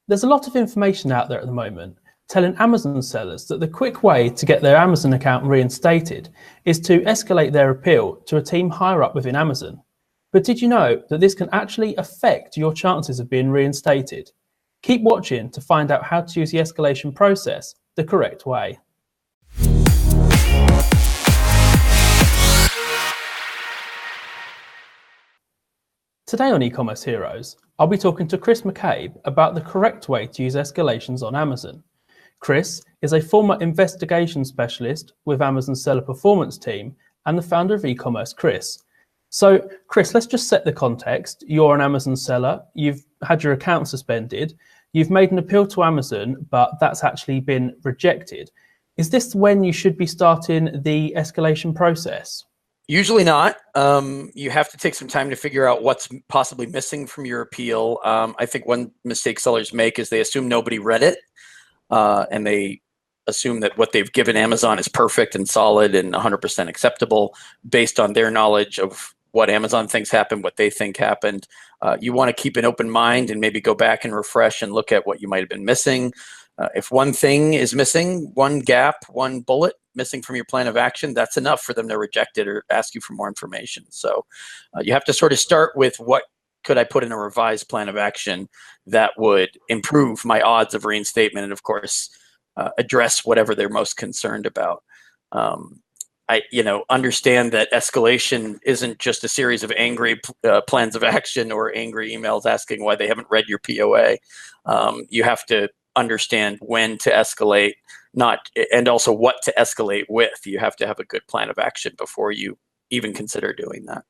There's a lot of information out there at the moment telling Amazon sellers that the quick way to get their Amazon account reinstated is to escalate their appeal to a team higher up within Amazon. But did you know that this can actually affect your chances of being reinstated? Keep watching to find out how to use the escalation process the correct way. Today on E-Commerce Heroes, I'll be talking to Chris McCabe about the correct way to use escalations on Amazon. Chris is a former investigation specialist with Amazon's seller performance team and the founder of E-Commerce Chris. So, Chris, let's just set the context. You're an Amazon seller, you've had your account suspended, you've made an appeal to Amazon, but that's actually been rejected. Is this when you should be starting the escalation process? Usually not. You have to take some time to figure out what's possibly missing from your appeal. I think one mistake sellers make is they assume nobody read it, and they assume that what they've given Amazon is perfect and solid and 100% acceptable based on their knowledge of what Amazon thinks happened, what they think happened. You want to keep an open mind and maybe go back and refresh and look at what you might have been missing. If one thing is missing, one gap, one bullet missing from your plan of action, that's enough for them to reject it or ask you for more information. So you have to sort of start with what could I put in a revised plan of action that would improve my odds of reinstatement and, of course, address whatever they're most concerned about. I understand that escalation isn't just a series of angry plans of action or angry emails asking why they haven't read your POA. You have to understand when to escalate, and also what to escalate with. You have to have a good plan of action before you even consider doing that.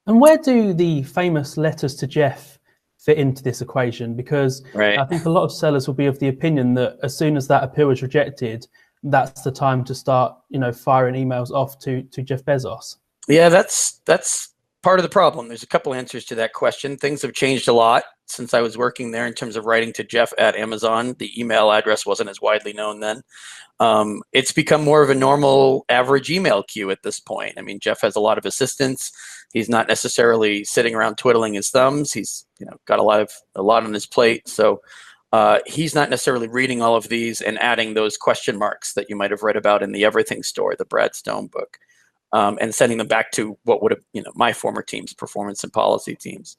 And where do the famous letters to Jeff fit into this equation? Because right. I think a lot of sellers will be of the opinion that as soon as that appeal is rejected, that's the time to start, firing emails off to Jeff Bezos. Yeah, that's part of the problem. There's a couple answers to that question. Things have changed a lot since I was working there in terms of writing to Jeff at Amazon. The email address wasn't as widely known then. It's become more of a normal average email queue at this point. I mean, Jeff has a lot of assistants. He's not necessarily sitting around twiddling his thumbs. He's got a lot on his plate. So he's not necessarily reading all of these and adding those question marks that you might have read about in the Everything Store, the Brad Stone book. And sending them back to what would have, my former teams, performance and policy teams.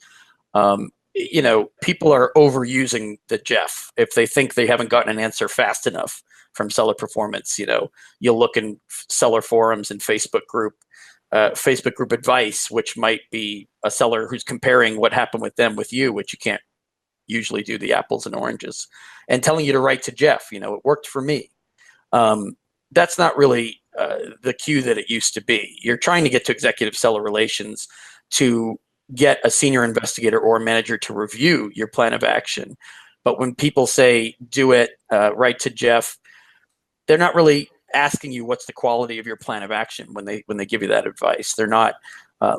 People are overusing the Jeff. If they think they haven't gotten an answer fast enough from seller performance, you'll look in seller forums and Facebook group advice, which might be a seller who's comparing what happened with them with you, which you can't usually do the apples and oranges, and telling you to write to Jeff. It worked for me. That's not really the queue that it used to be. You're trying to get to executive seller relations to get a senior investigator or a manager to review your plan of action. But when people say, do it, write to Jeff, they're not really asking you what's the quality of your plan of action when they give you that advice. They're not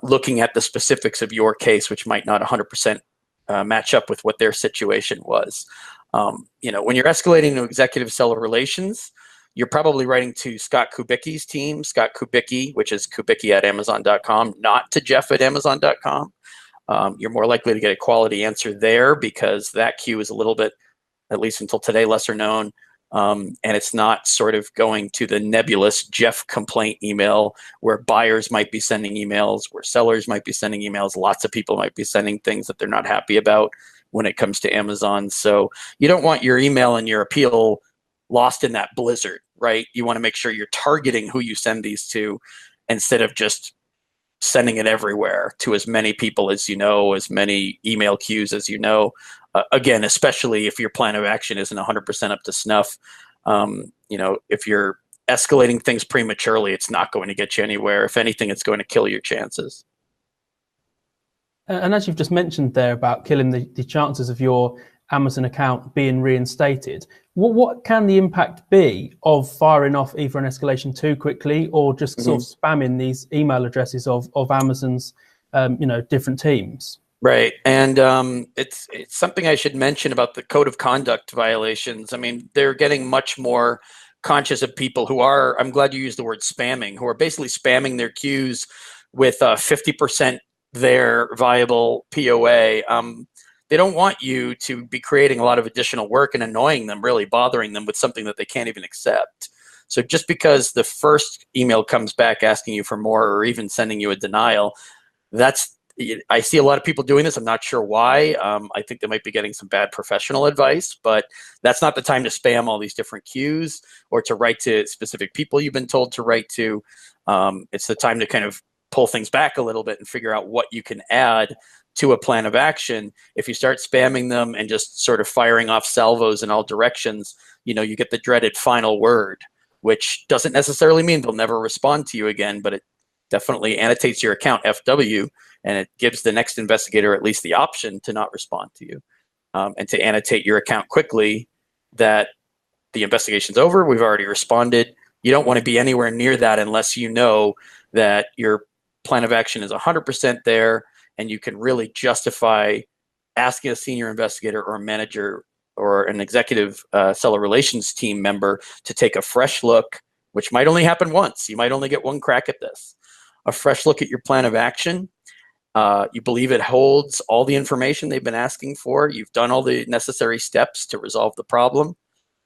looking at the specifics of your case, which might not 100% match up with what their situation was. When you're escalating to executive seller relations, you're probably writing to Scott Kubicki's team, Scott Kubicki, which is kubicki@amazon.com, not to Jeff at amazon.com. You're more likely to get a quality answer there because that queue is a little bit, at least until today, lesser known. And it's not sort of going to the nebulous Jeff complaint email where buyers might be sending emails, where sellers might be sending emails. Lots of people might be sending things that they're not happy about when it comes to Amazon. So you don't want your email and your appeal lost in that blizzard, right? You want to make sure you're targeting who you send these to instead of just sending it everywhere to as many people as as many email queues as again, especially if your plan of action isn't 100% up to snuff. If you're escalating things prematurely, it's not going to get you anywhere. If anything, it's going to kill your chances. And as you've just mentioned there about killing the chances of your Amazon account being reinstated, what can the impact be of firing off either an escalation too quickly or just sort of spamming these email addresses of Amazon's different teams? Right. And it's something I should mention about the code of conduct violations. I mean, they're getting much more conscious of people who are, I'm glad you used the word spamming, who are basically spamming their queues with 50% their viable POA. they don't want you to be creating a lot of additional work and annoying them, really bothering them with something that they can't even accept. So just because the first email comes back asking you for more, or even sending you a denial, I see a lot of people doing this. I'm not sure why. I think they might be getting some bad professional advice, but that's not the time to spam all these different queues or to write to specific people you've been told to write to. It's the time to kind of pull things back a little bit and figure out what you can add to a plan of action. If you start spamming them and just sort of firing off salvos in all directions, you get the dreaded final word, which doesn't necessarily mean they'll never respond to you again, but it definitely annotates your account FW, and it gives the next investigator at least the option to not respond to you, and to annotate your account quickly that the investigation's over, we've already responded. You don't want to be anywhere near that unless you know that your plan of action is 100% there and you can really justify asking a senior investigator or a manager or an executive seller relations team member to take a fresh look, which might only happen once. You might only get one crack at this. A fresh look at your plan of action. You believe it holds all the information they've been asking for. You've done all the necessary steps to resolve the problem.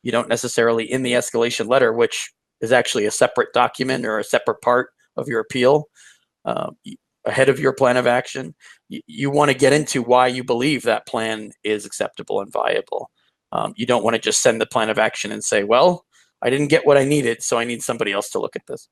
You don't necessarily, in the escalation letter, which is actually a separate document or a separate part of your appeal, ahead of your plan of action, you want to get into why you believe that plan is acceptable and viable. You don't want to just send the plan of action and say, well, I didn't get what I needed, so I need somebody else to look at this.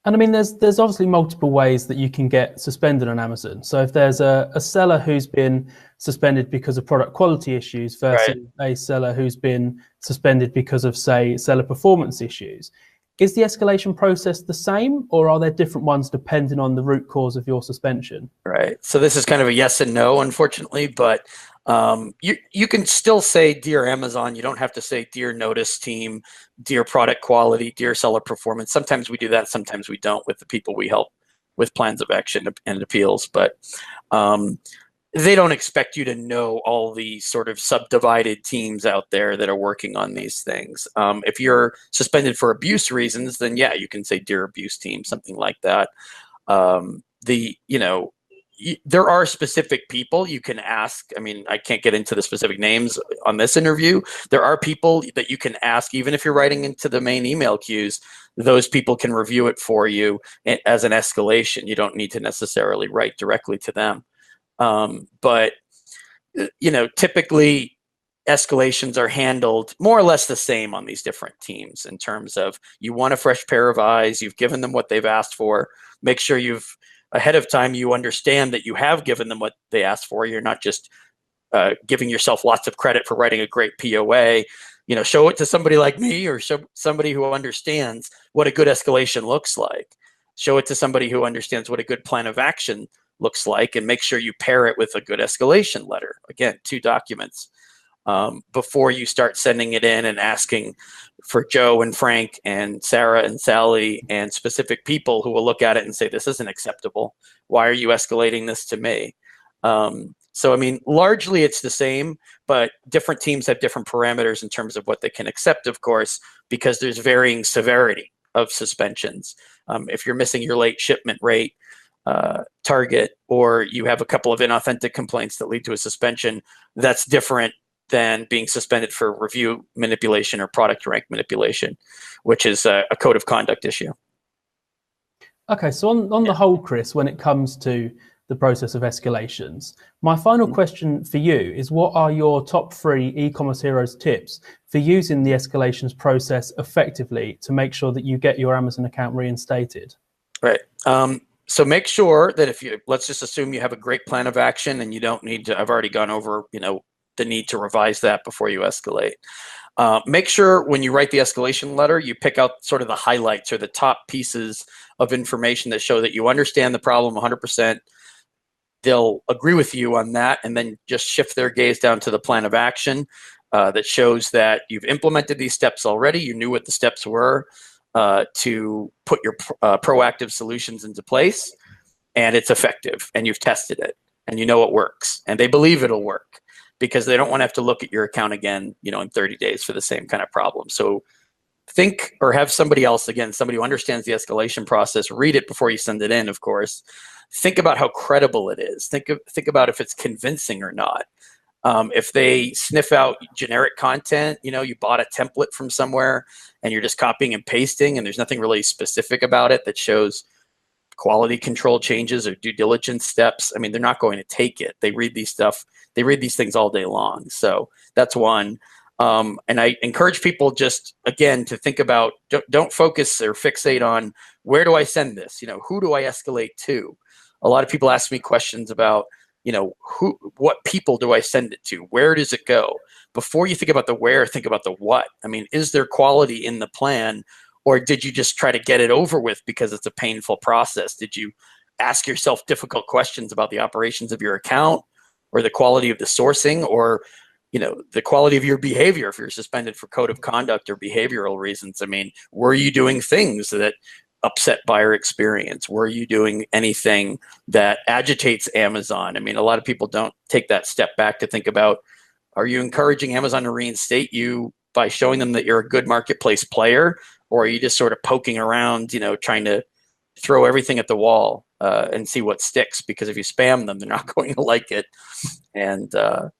And I mean, there's obviously multiple ways that you can get suspended on Amazon. So if there's a seller who's been suspended because of product quality issues versus a seller who's been suspended because of, say, seller performance issues, is the escalation process the same, or are there different ones depending on the root cause of your suspension? Right. So this is kind of a yes and no, unfortunately, but you can still say dear Amazon. You don't have to say dear notice team, dear product quality, dear seller performance. Sometimes we do that, sometimes we don't with the people we help with plans of action and appeals, but they don't expect you to know all the sort of subdivided teams out there that are working on these things. If you're suspended for abuse reasons, then yeah, you can say dear abuse team, something like that. There are specific people you can ask. I mean, I can't get into the specific names on this interview. There are people that you can ask, even if you're writing into the main email queues, those people can review it for you as an escalation. You don't need to necessarily write directly to them. But typically escalations are handled more or less the same on these different teams in terms of you want a fresh pair of eyes, you've given them what they've asked for, make sure ahead of time you understand that you have given them what they asked for. You're not just giving yourself lots of credit for writing a great POA. Show it to somebody like me, or show somebody who understands what a good escalation looks like. Show it to somebody who understands what a good plan of action looks like, and make sure you pair it with a good escalation letter. Again, 2 documents before you start sending it in and asking for Joe and Frank and Sarah and Sally and specific people who will look at it and say, this isn't acceptable. Why are you escalating this to me? So, I mean, largely it's the same, but different teams have different parameters in terms of what they can accept, of course, because there's varying severity of suspensions. If you're missing your late shipment rate target, or you have a couple of inauthentic complaints that lead to a suspension, that's different than being suspended for review manipulation or product rank manipulation, which is a code of conduct issue. Okay, so on the whole, Chris, when it comes to the process of escalations, my final question for you is, what are your top 3 e-commerce heroes tips for using the escalations process effectively to make sure that you get your Amazon account reinstated? Right. So make sure that let's just assume you have a great plan of action and you don't need to, I've already gone over, the need to revise that before you escalate. Make sure when you write the escalation letter, you pick out sort of the highlights or the top pieces of information that show that you understand the problem 100%. They'll agree with you on that, and then just shift their gaze down to the plan of action that shows that you've implemented these steps already. You knew what the steps were to put your proactive solutions into place, and it's effective, and you've tested it, and you know it works, and they believe it'll work, because they don't want to have to look at your account again, in 30 days for the same kind of problem. So think, or have somebody else, again, somebody who understands the escalation process, read it before you send it in, of course. think about how credible it is. Think about if it's convincing or not. If they sniff out generic content, you bought a template from somewhere and you're just copying and pasting, and there's nothing really specific about it that shows quality control changes or due diligence steps. I mean, they're not going to take it. They read these things all day long. So that's one. And I encourage people just, again, to think about, don't focus or fixate on where do I send this? Who do I escalate to? A lot of people ask me questions about, what people do I send it to? Where does it go? Before you think about the where, think about the what. I mean, is there quality in the plan, or did you just try to get it over with because it's a painful process? Did you ask yourself difficult questions about the operations of your account, or the quality of the sourcing, or the quality of your behavior if you're suspended for code of conduct or behavioral reasons? I mean, were you doing things that upset buyer experience? Were you doing anything that agitates Amazon? I mean, a lot of people don't take that step back to think about, are you encouraging Amazon to reinstate you by showing them that you're a good marketplace player? Or are you just sort of poking around, trying to throw everything at the wall and see what sticks? Because if you spam them, they're not going to like it. And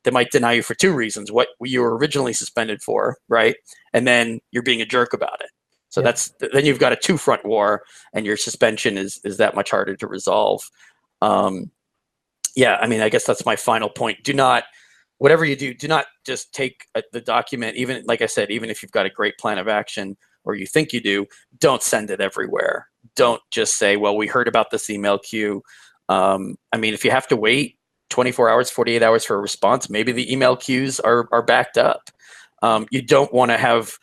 they might deny you for two reasons: what you were originally suspended for, right? And then you're being a jerk about it. So then you've got a two-front war, and your suspension is that much harder to resolve. I mean, I guess that's my final point. Whatever you do not just take the document, even, like I said, even if you've got a great plan of action, or you think you do, don't send it everywhere. Don't just say, well, we heard about this email queue. I mean, if you have to wait 24 hours, 48 hours for a response, maybe the email queues are backed up. You don't want to have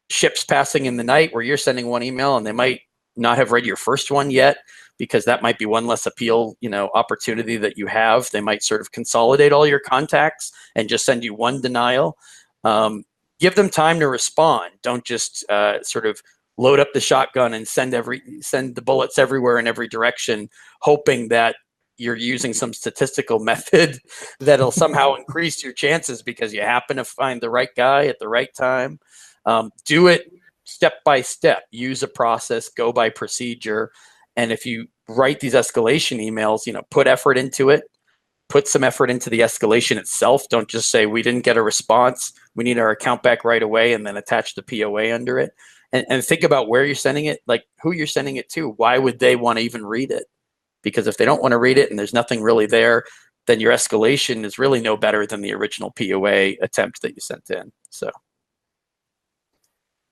ships passing in the night where you're sending one email and they might not have read your first one yet, because that might be one less appeal, opportunity that you have. They might sort of consolidate all your contacts and just send you one denial. Give them time to respond. Don't just sort of load up the shotgun and send the bullets everywhere in every direction, hoping that you're using some statistical method that'll somehow increase your chances because you happen to find the right guy at the right time. Do it step by step. Use a process. Go by procedure. And if you write these escalation emails, put effort into it. Put some effort into the escalation itself. Don't just say, we didn't get a response, we need our account back right away, and then attach the POA under it. And think about where you're sending it, like who you're sending it to. Why would they want to even read it? Because if they don't want to read it and there's nothing really there, then your escalation is really no better than the original POA attempt that you sent in. So,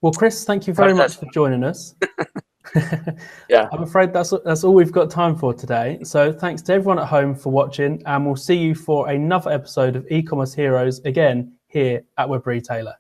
well, Chris, thank you very much for joining us. Yeah, I'm afraid that's all we've got time for today. So thanks to everyone at home for watching, and we'll see you for another episode of E-commerce Heroes again here at Web Retailer.